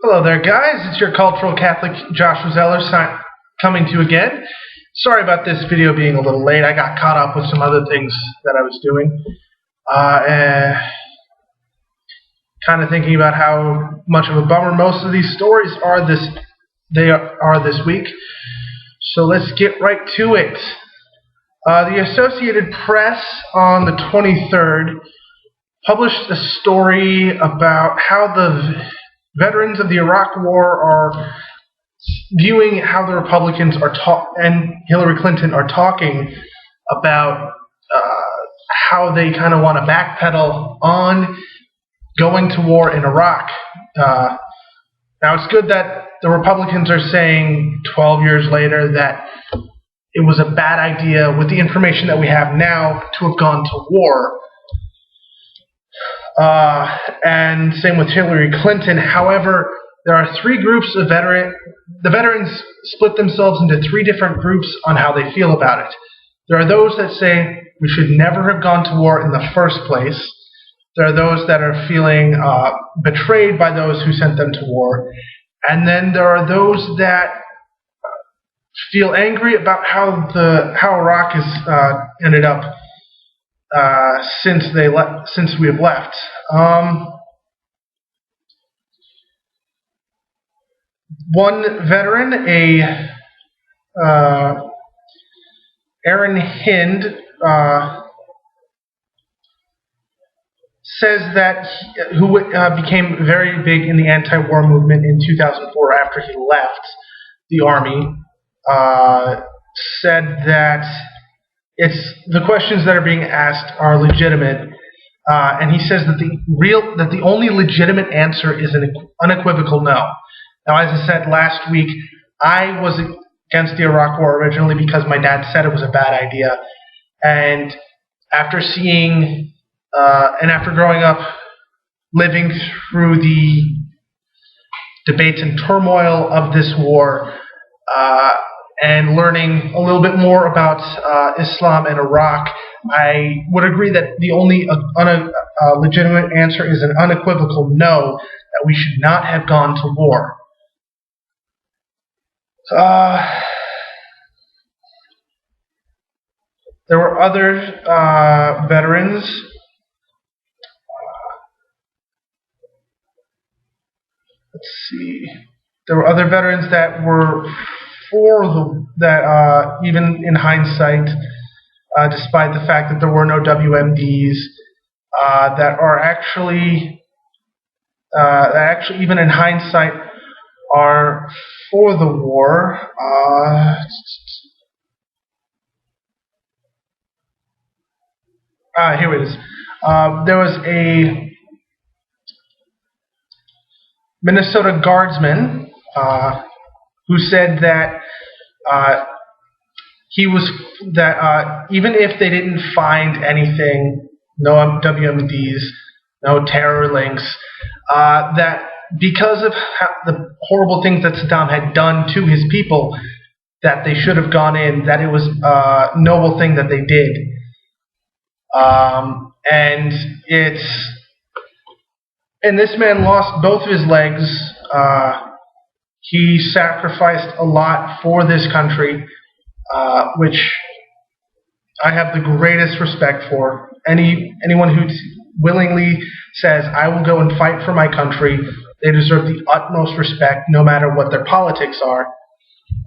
Hello there, guys. It's your cultural Catholic Joshua Zeller coming to you again. Sorry about this video being a little late. I got caught up with some other things that I was doing. Kind of thinking about how much of a bummer most of these stories are this week. So let's get right to it. The Associated Press on the 23rd published a story about how the veterans of the Iraq War are viewing how the Republicans and Hillary Clinton are talking about how they kind of want to backpedal on going to war in Iraq. Now, it's good that the Republicans are saying 12 years later that it was a bad idea, with the information that we have now, to have gone to war. And same with Hillary Clinton. However, there are three groups of veterans. The veterans split themselves into three different groups on how they feel about it. There are those that say we should never have gone to war in the first place. There are those that are feeling betrayed by those who sent them to war. And then there are those that feel angry about how Iraq has ended up since we have left. One veteran, Aaron Hind, says that who became very big in the anti-war movement in 2004 after he left the army, said that the questions that are being asked are legitimate, and he says that the only legitimate answer is an unequivocal no. Now, as I said last week, I was against the Iraq War originally because my dad said it was a bad idea, and after seeing and after growing up, living through the debates and turmoil of this war, and learning a little bit more about Islam and Iraq, I would agree that the only legitimate answer is an unequivocal no, that we should not have gone to war. There were other veterans. Let's see. There were other veterans that were even in hindsight, despite the fact that there were no WMDs, that actually even in hindsight are for the war. Here it is. There was a Minnesota guardsman who said that even if they didn't find anything, no WMDs, no terror links, that because of the horrible things that Saddam had done to his people, that they should have gone in, that it was a noble thing that they did. And this man lost both of his legs. He sacrificed a lot for this country, which I have the greatest respect for. Anyone who willingly says, I will go and fight for my country, they deserve the utmost respect, no matter what their politics are.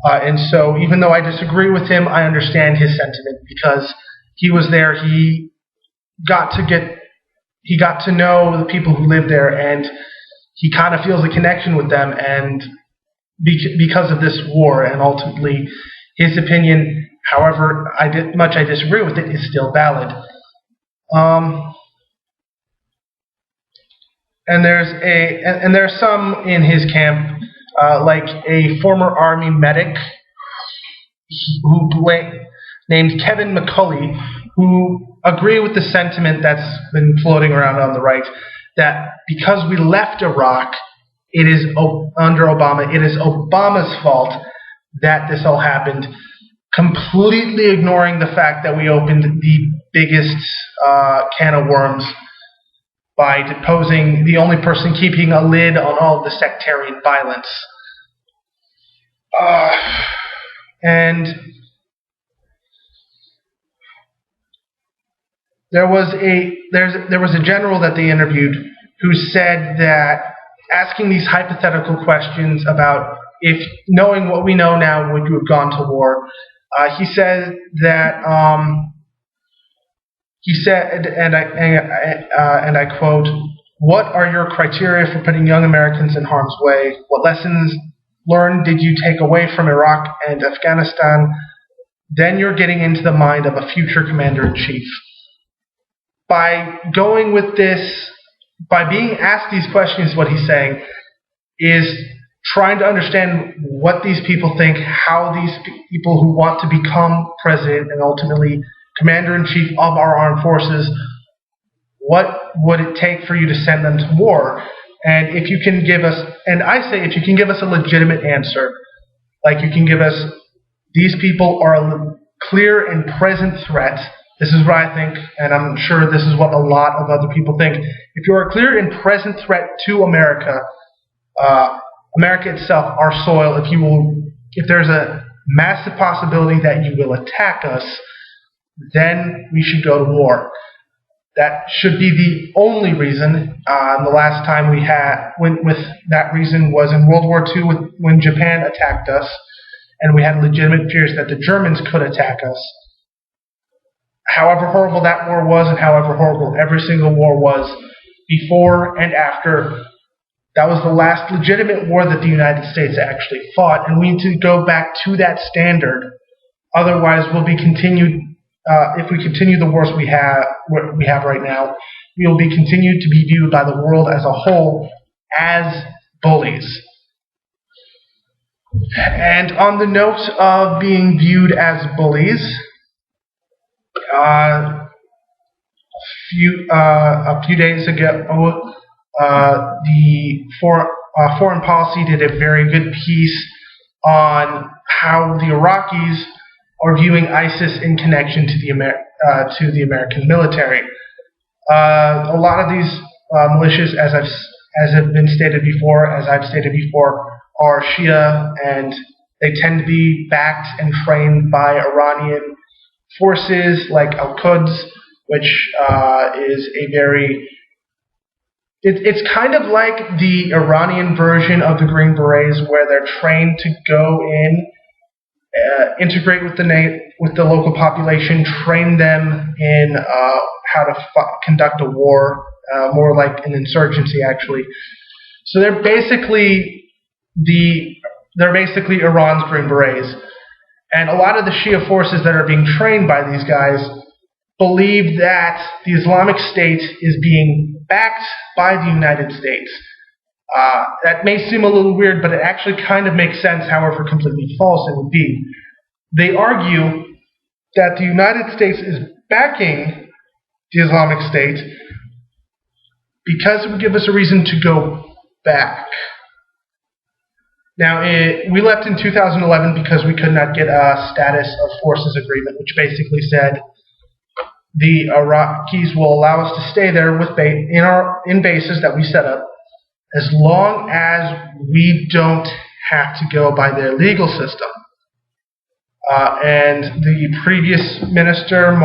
And so, even though I disagree with him, I understand his sentiment, because he was there. He got to know the people who lived there, and he kind of feels a connection with them, and because of this war, and ultimately his opinion, however much I disagree with it, is still valid. And there's some in his camp, like a former army medic named Kevin McCulley, who agree with the sentiment that's been floating around on the right, that because we left Iraq, it is under Obama, it is Obama's fault that this all happened, completely ignoring the fact that we opened the biggest can of worms by deposing the only person keeping a lid on all of the sectarian violence. And there was a general that they interviewed who said that asking these hypothetical questions about if knowing what we know now would you have gone to war, he said that and I quote, "What are your criteria for putting young Americans in harm's way? What lessons learned did you take away from Iraq and Afghanistan? Then you're getting into the mind of a future commander-in-chief." By going with this, by being asked these questions, what he's saying is trying to understand what these people think, how these people who want to become president and ultimately commander-in-chief of our armed forces, what would it take for you to send them to war? And if you can give us, and I say if you can give us a legitimate answer, like you can give us, these people are a clear and present threat. This is what I think, and I'm sure this is what a lot of other people think. If you're a clear and present threat to America, America itself, our soil, if there's a massive possibility that you will attack us, then we should go to war. That should be the only reason. The last time we went with that reason was in World War II when Japan attacked us, and we had legitimate fears that the Germans could attack us. However horrible that war was, and however horrible every single war was before and after, that was the last legitimate war that the United States actually fought, and we need to go back to that standard. Otherwise, we'll be continued. If we continue the wars we have right now, we will be continued to be viewed by the world as a whole as bullies. And on the note of being viewed as bullies, a few days ago, the Foreign Policy did a very good piece on how the Iraqis are viewing ISIS in connection to the American military. A lot of these militias, as have been stated before, as I've stated before, are Shia, and they tend to be backed and trained by Iranian forces like Al-Quds, which is a very... It's kind of like the Iranian version of the Green Berets, where they're trained to go in, integrate with the local population, train them in how to conduct a war, more like an insurgency, actually. So they're basically Iran's Green Berets. And a lot of the Shia forces that are being trained by these guys believe that the Islamic State is being backed by the United States. That may seem a little weird, but it actually kind of makes sense, however completely false it would be. They argue that the United States is backing the Islamic State because it would give us a reason to go back. Now, we left in 2011 because we could not get a status of forces agreement, which basically said the Iraqis will allow us to stay there in bases that we set up, as long as we don't have to go by their legal system. And the previous minister,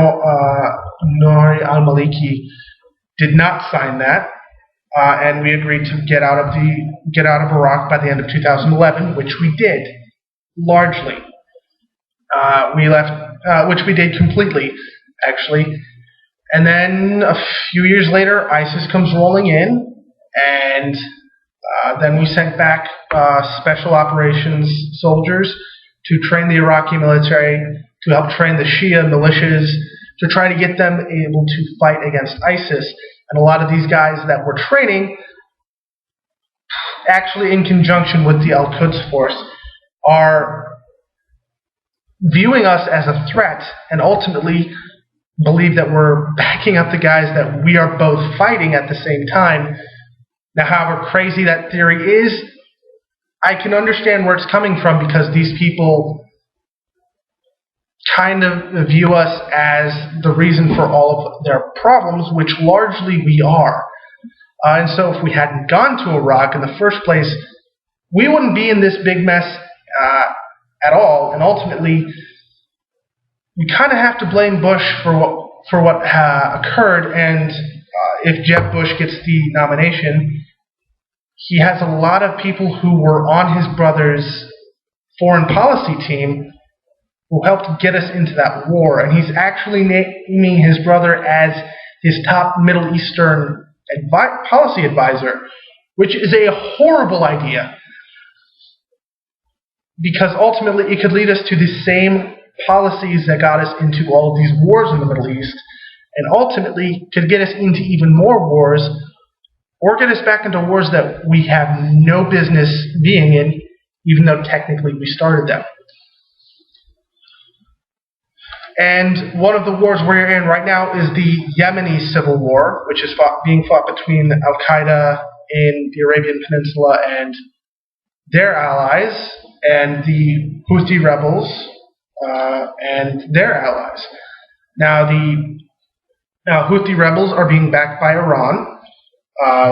Nouri al-Maliki, did not sign that, and we agreed to get out of Iraq by the end of 2011, which we did, largely. We left, which we did completely, actually. And then a few years later, ISIS comes rolling in, and then we sent back special operations soldiers to train the Iraqi military, to help train the Shia militias, to try to get them able to fight against ISIS. And a lot of these guys that we're training, actually in conjunction with the Al-Quds force, are viewing us as a threat and ultimately believe that we're backing up the guys that we are both fighting at the same time. Now, however crazy that theory is, I can understand where it's coming from, because these people kind of view us as the reason for all of their problems, which largely we are. And so if we hadn't gone to Iraq in the first place, we wouldn't be in this big mess at all. And ultimately, we kind of have to blame Bush for what occurred. And if Jeb Bush gets the nomination, he has a lot of people who were on his brother's foreign policy team who helped get us into that war. And he's actually naming his brother as his top Middle Eastern policy advisor, which is a horrible idea, because ultimately it could lead us to the same policies that got us into all of these wars in the Middle East, and ultimately could get us into even more wars, or get us back into wars that we have no business being in, even though technically we started them. And one of the wars we're in right now is the Yemeni civil war, which is being fought between Al-Qaeda in the Arabian Peninsula and their allies, and the Houthi rebels and their allies. Now, the Houthi rebels are being backed by Iran.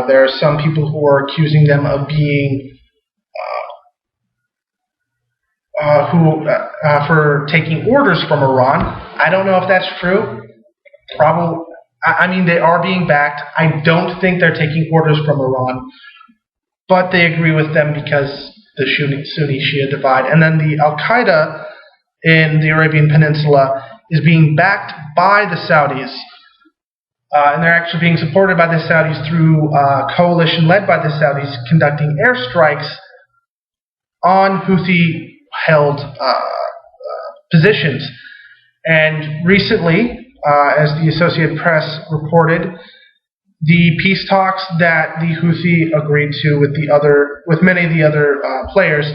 There are some people who are accusing them of being for taking orders from Iran. I don't know if that's true. Probably. I mean, they are being backed. I don't think they're taking orders from Iran, but they agree with them because the Sunni-Shia divide. And then the Al-Qaeda in the Arabian Peninsula is being backed by the Saudis. And they're actually being supported by the Saudis through a coalition led by the Saudis conducting airstrikes on Houthi-held positions. And recently, as the Associated Press reported, the peace talks that the Houthi agreed to with many of the other players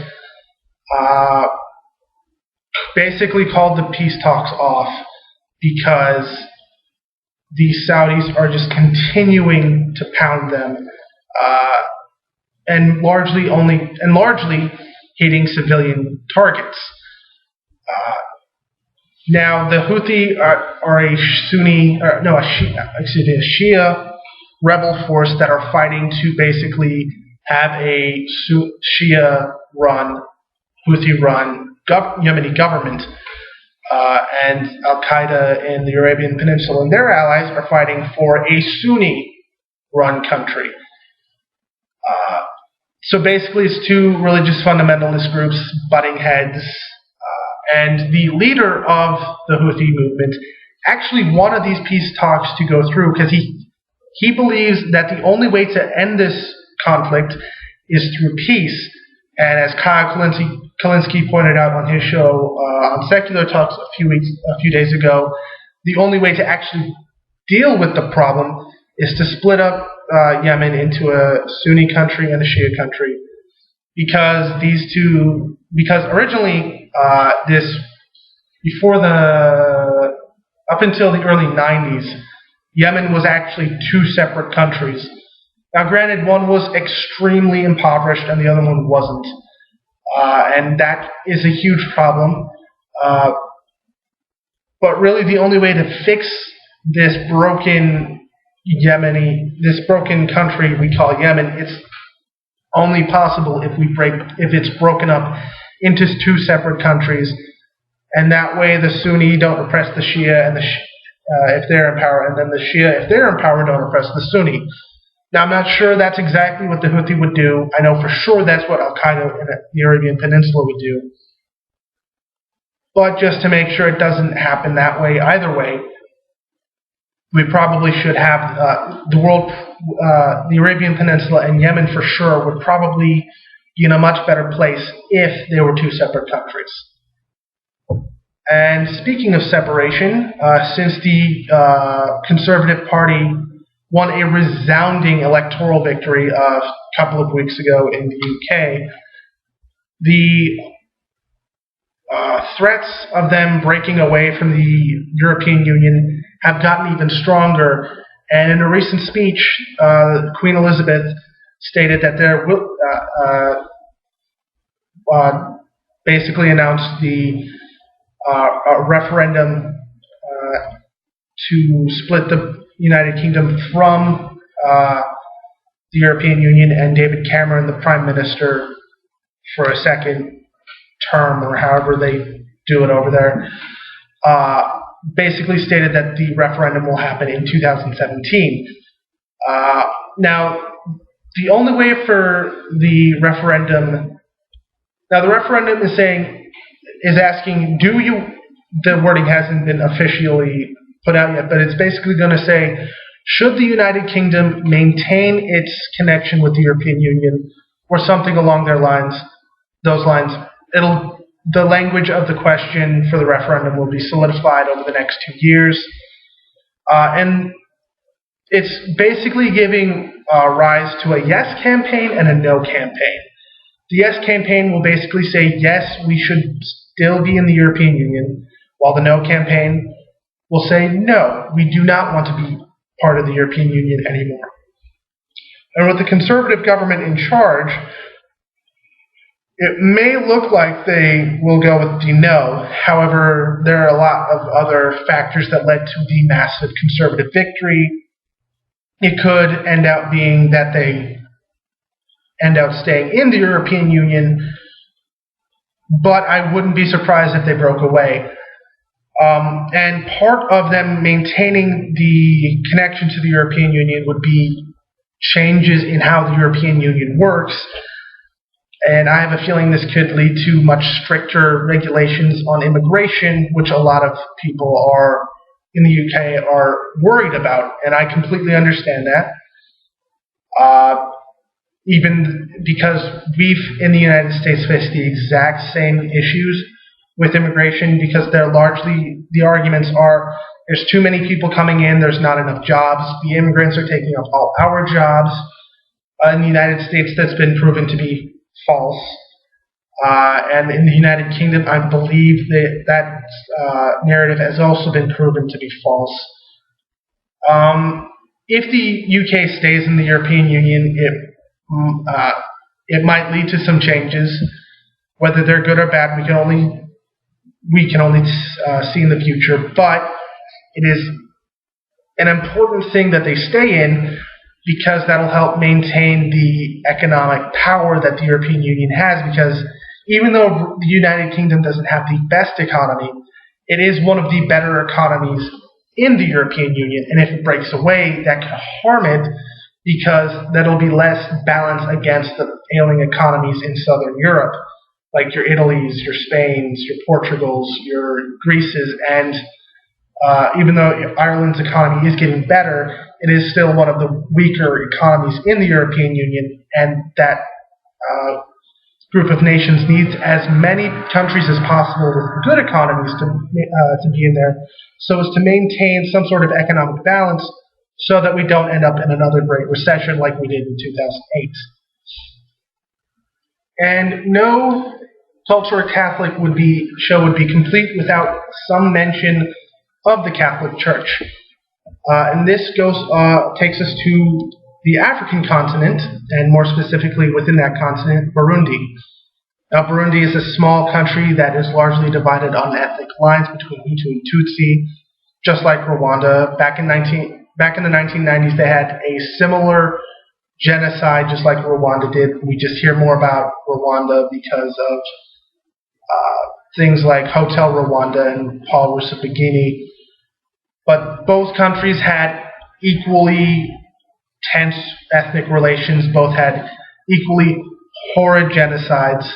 basically called the peace talks off because the Saudis are just continuing to pound them and largely hitting civilian targets. Now, the Houthi are a Shia rebel force that are fighting to basically have a Shia-run, Houthi-run Yemeni government. And Al-Qaeda in the Arabian Peninsula and their allies are fighting for a Sunni-run country. So basically it's two religious fundamentalist groups butting heads. And the leader of the Houthi movement actually wanted these peace talks to go through because he believes that the only way to end this conflict is through peace. And as Kyle Kalinske pointed out on his show on Secular Talks a few days ago, the only way to actually deal with the problem is to split up Yemen into a Sunni country and a Shia country, because originally up until the early 90s, Yemen was actually two separate countries. Now, granted, one was extremely impoverished and the other one wasn't. And that is a huge problem. But really the only way to fix this broken country we call Yemen, it's only possible if it's broken up into two separate countries. And that way the Sunni don't oppress the Shia and if they're in power, and then the Shia, if they're in power, don't oppress the Sunni. Now, I'm not sure that's exactly what the Houthi would do. I know for sure that's what Al-Qaeda in the Arabian Peninsula would do. But just to make sure it doesn't happen that way either way, we probably should have the Arabian Peninsula and Yemen for sure would probably be in a much better place if they were two separate countries. And speaking of separation, since the Conservative Party won a resounding electoral victory a couple of weeks ago in the UK, the threats of them breaking away from the European Union have gotten even stronger. And in a recent speech, Queen Elizabeth stated that there will basically announced a referendum to split the United Kingdom from the European Union, and David Cameron, the Prime Minister, for a second term, or however they do it over there, basically stated that the referendum will happen in 2017. Now, the only way for the referendum... Now, the referendum is asking, the wording hasn't been officially put out yet, but it's basically going to say, should the United Kingdom maintain its connection with the European Union, or something along those lines. The language of the question for the referendum will be solidified over the next 2 years. And it's basically giving rise to a yes campaign and a no campaign. The yes campaign will basically say, yes, we should still be in the European Union, while the no campaign will say, no, we do not want to be part of the European Union anymore. And with the Conservative government in charge, it may look like they will go with the no. However, there are a lot of other factors that led to the massive Conservative victory. It could end up being that they end up staying in the European Union, but I wouldn't be surprised if they broke away. And part of them maintaining the connection to the European Union would be changes in how the European Union works. And I have a feeling this could lead to much stricter regulations on immigration, which a lot of people in the UK are worried about. And I completely understand that. Even because we've, in the United States, faced the exact same issues with immigration, because the arguments are, there's too many people coming in, there's not enough jobs, the immigrants are taking up all our jobs. In the United States, that's been proven to be false. And in the United Kingdom, I believe that narrative has also been proven to be false. If the UK stays in the European Union, it might lead to some changes. Whether they're good or bad, we can only see in the future. But it is an important thing that they stay in, because that'll help maintain the economic power that the European Union has. Because even though the United Kingdom doesn't have the best economy, it is one of the better economies in the European Union. And if it breaks away, that could harm it, because that'll be less balance against the ailing economies in Southern Europe, like your Italys, your Spains, your Portugals, your Greeces, and even though Ireland's economy is getting better, it is still one of the weaker economies in the European Union, and that group of nations needs as many countries as possible with good economies to be in there, so as to maintain some sort of economic balance, so that we don't end up in another Great Recession like we did in 2008. And no culture Catholic show would be complete without some mention of the Catholic Church. And this takes us to the African continent, and more specifically within that continent, Burundi. Now, Burundi is a small country that is largely divided on ethnic lines between Hutu and Tutsi, just like Rwanda. Back in the 1990s, they had a similar genocide, just like Rwanda did. We just hear more about Rwanda because of things like Hotel Rwanda and Paul Rusesabagina. But both countries had equally tense ethnic relations. Both had equally horrid genocides.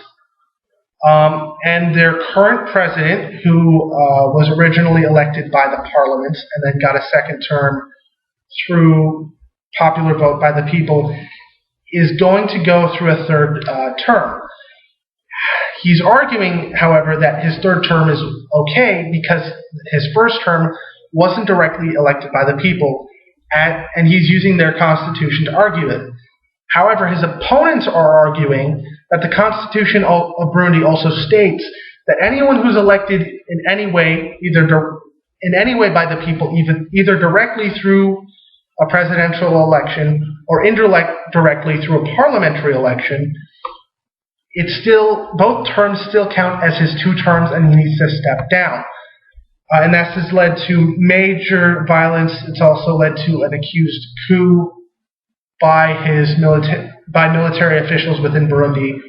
And their current president, who was originally elected by the parliament and then got a second term through popular vote by the people, is going to go through a third term. He's arguing, however, that his third term is okay because his first term wasn't directly elected by the people, and he's using their constitution to argue it. However, his opponents are arguing that the Constitution of Burundi also states that anyone who's elected in any way, by the people, either directly through a presidential election or indirectly through a parliamentary election, both terms still count as his 2 terms, and he needs to step down. And that has led to major violence. It's also led to an accused coup by military officials within Burundi,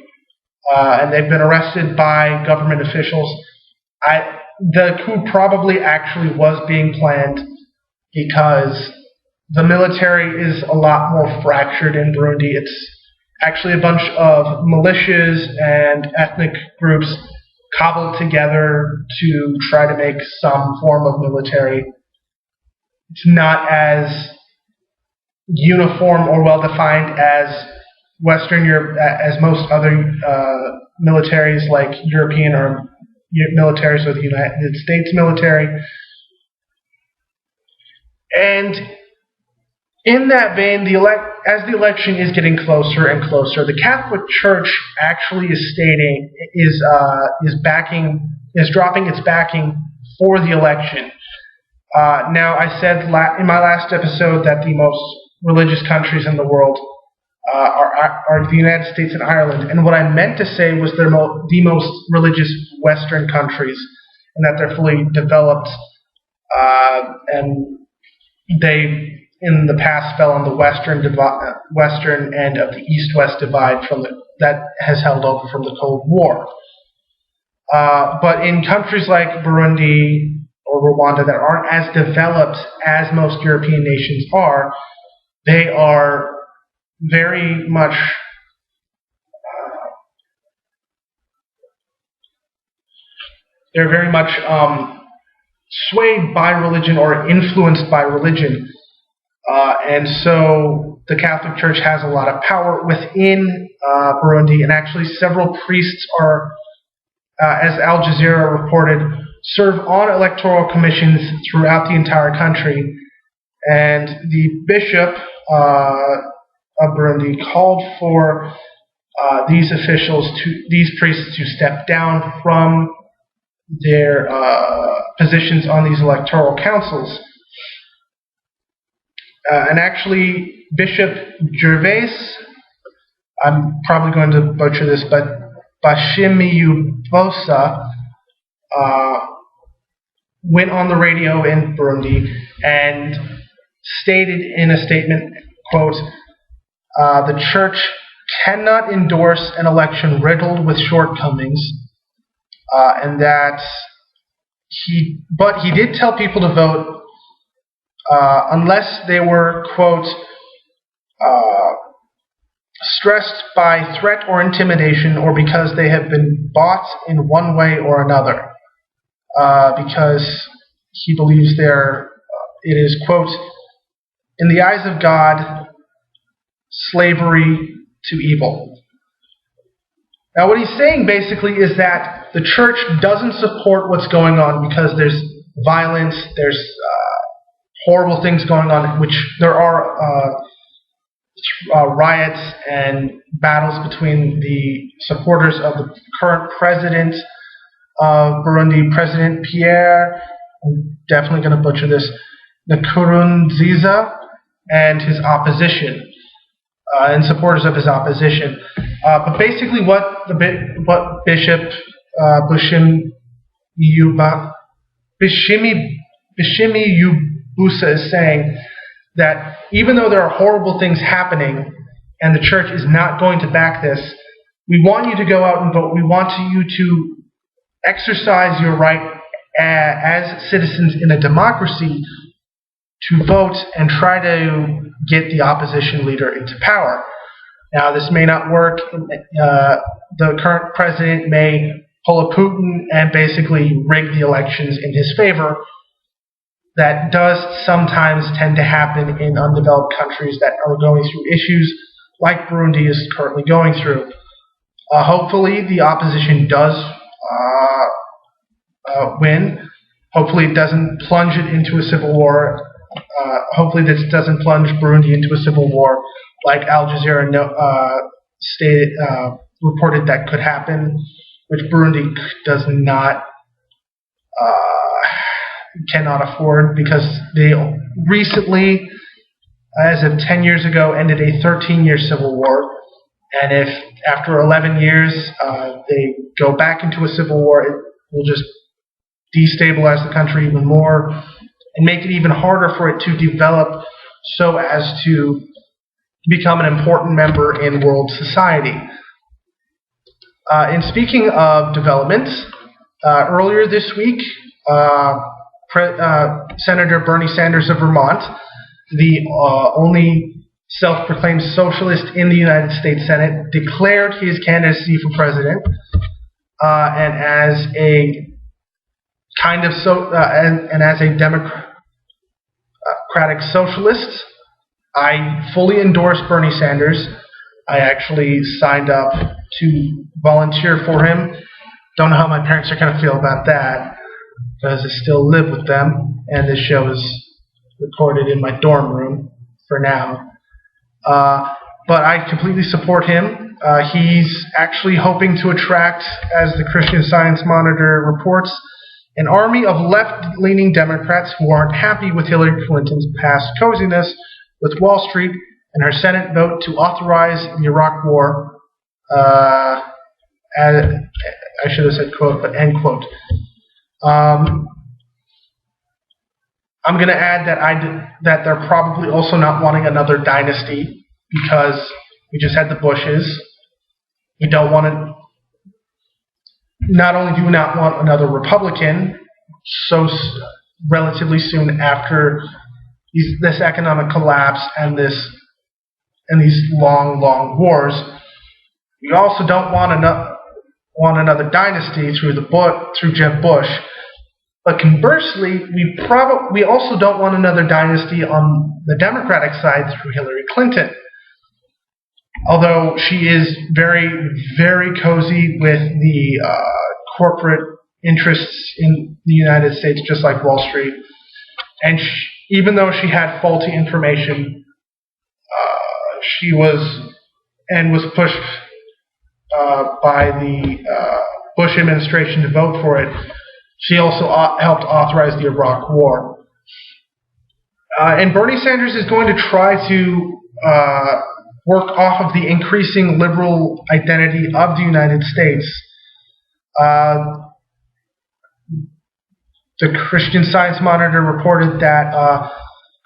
and they've been arrested by government officials. The coup probably actually was being planned because the military is a lot more fractured in Burundi. It's actually a bunch of militias and ethnic groups cobbled together to try to make some form of military. It's not as uniform or well-defined as Western Europe, as most other militaries like European or militaries or the United States military. And in that vein, as the election is getting closer and closer, the Catholic Church actually is dropping its backing for the election. Now, I said in my last episode that the most religious countries in the world are the United States and Ireland, and what I meant to say was they're the most religious Western countries, and that they're fully developed, and they in the past fell on the western end of the East-West divide that has held over from the Cold War. But in countries like Burundi or Rwanda that aren't as developed as most European nations are, they are very much swayed by religion or influenced by religion. And so the Catholic Church has a lot of power within Burundi, and actually several priests are, as Al Jazeera reported, serve on electoral commissions throughout the entire country. And the bishop of Burundi called for these priests to step down from their positions on these electoral councils. And actually, Bishop Gervais, I'm probably going to butcher this, but Bashimiyubosa went on the radio in Burundi and stated in a statement, quote, the church cannot endorse an election riddled with shortcomings, and that he did tell people to vote unless they were, quote, stressed by threat or intimidation, or because they have been bought in one way or another, because he believes it is, quote, in the eyes of God, slavery to evil. Now what he's saying basically is that the church doesn't support what's going on because there's violence, there's horrible things going on, which there are riots and battles between the supporters of the current president of Burundi, President Pierre, I'm definitely going to butcher this, Nkurunziza, and his opposition, and supporters of his opposition. But basically what Bishop Bishimiyubusa is saying, that even though there are horrible things happening and the church is not going to back this, we want you to go out and vote. We want you to exercise your right as citizens in a democracy to vote and try to get the opposition leader into power. Now, this may not work. The current president may pull a Putin and basically rig the elections in his favor. That does sometimes tend to happen in undeveloped countries that are going through issues like Burundi is currently going through. Hopefully the opposition does win. Hopefully it doesn't plunge it into a civil war. Hopefully this doesn't plunge Burundi into a civil war like Al Jazeera reported that could happen, which Burundi does not cannot afford, because they recently, as of 10 years ago, ended a 13-year civil war. And if after 11 years they go back into a civil war, it will just destabilize the country even more and make it even harder for it to develop so as to become an important member in world society. In speaking of developments, earlier this week, Senator Bernie Sanders of Vermont, the only self-proclaimed socialist in the United States Senate, declared his candidacy for president, and as a kind of and as a democratic socialist, I fully endorse Bernie Sanders. I actually signed up to volunteer for him. Don't know how my parents are going to feel about that, because I still live with them, and this show is recorded in my dorm room for now. But I completely support him. He's actually hoping to attract, as the Christian Science Monitor reports, an army of left-leaning Democrats who aren't happy with Hillary Clinton's past coziness with Wall Street and her Senate vote to authorize the Iraq War. I should have said quote, but end quote. I'm going to add that they're probably also not wanting another dynasty, because we just had the Bushes. We don't want to. Not only do we not want another Republican so relatively soon after this economic collapse and these long wars, we also don't want another dynasty through Jeb Bush. But conversely, we also don't want another dynasty on the Democratic side through Hillary Clinton. Although she is very, very cozy with the corporate interests in the United States, just like Wall Street. And even though she had faulty information, she was pushed by the Bush administration to vote for it. She also helped authorize the Iraq War. And Bernie Sanders is going to try to work off of the increasing liberal identity of the United States. The Christian Science Monitor reported that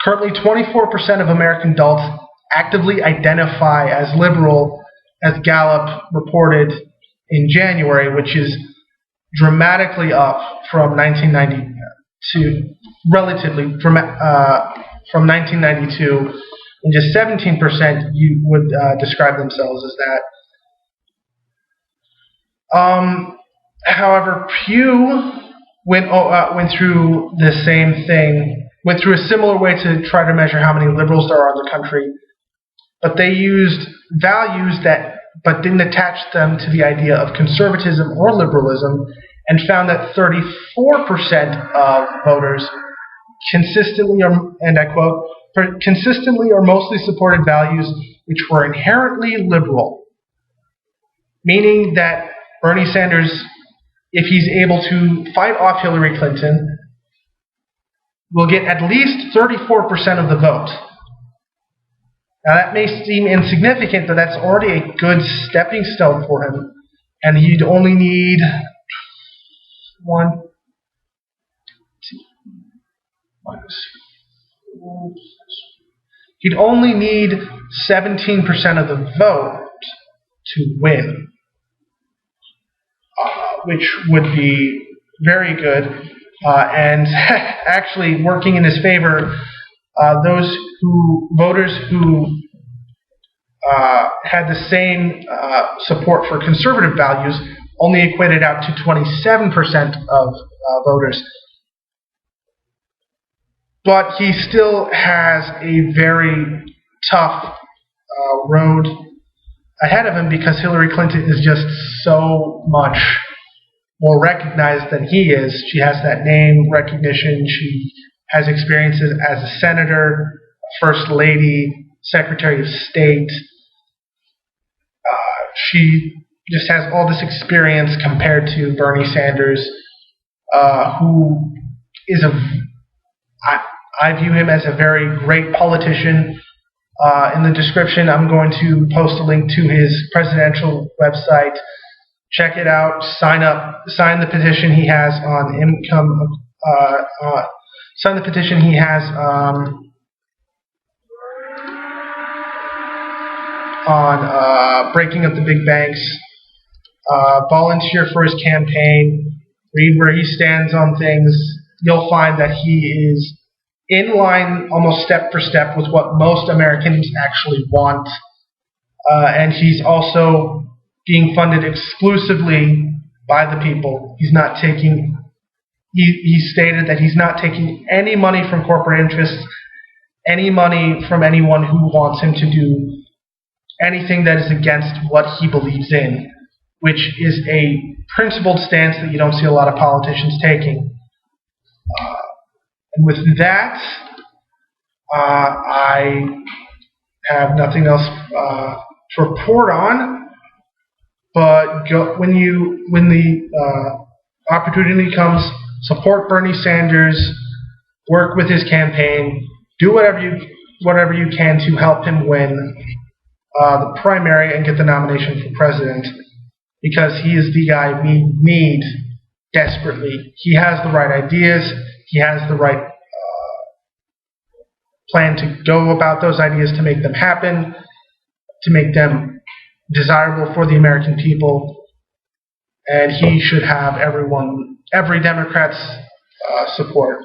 currently 24% of American adults actively identify as liberal, as Gallup reported in January, which is dramatically up from 1992, from 1992. And just 17% you would describe themselves as that. However, Pew went through the same thing, went through a similar way to try to measure how many liberals there are in the country, but they used values but didn't attach them to the idea of conservatism or liberalism, and found that 34% of voters consistently, and I quote, consistently or mostly supported values which were inherently liberal, meaning that Bernie Sanders, if he's able to fight off Hillary Clinton, will get at least 34% of the vote. Now that may seem insignificant, but that's already a good stepping stone for him, and he'd only need he'd only need 17% of the vote to win, which would be very good, and actually working in his favor. Voters who had the same support for conservative values only equated out to 27% of voters. But he still has a very tough road ahead of him, because Hillary Clinton is just so much more recognized than he is. She has that name recognition. She has experiences as a senator, first lady, secretary of state. She just has all this experience compared to Bernie Sanders, who is I view him as a very great politician. In the description, I'm going to post a link to his presidential website. Check it out. Sign up. Sign the petition he has on income. Sign the petition he has on breaking up the big banks. Volunteer for his campaign. Read where he stands on things. You'll find that he is in line almost step for step with what most Americans actually want. And he's also being funded exclusively by the people. He's not taking... He stated that he's not taking any money from corporate interests, any money from anyone who wants him to do anything that is against what he believes in, which is a principled stance that you don't see a lot of politicians taking. And with that, I have nothing else to report on. But when the opportunity comes, support Bernie Sanders, work with his campaign, do whatever you can to help him win the primary and get the nomination for president, because he is the guy we need desperately. He has the right ideas. He has the right plan to go about those ideas to make them happen, to make them desirable for the American people. And he should have every Democrat's support.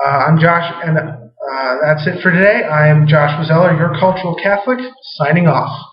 I'm Josh, and that's it for today. I am Josh Wazeller, your cultural Catholic, signing off.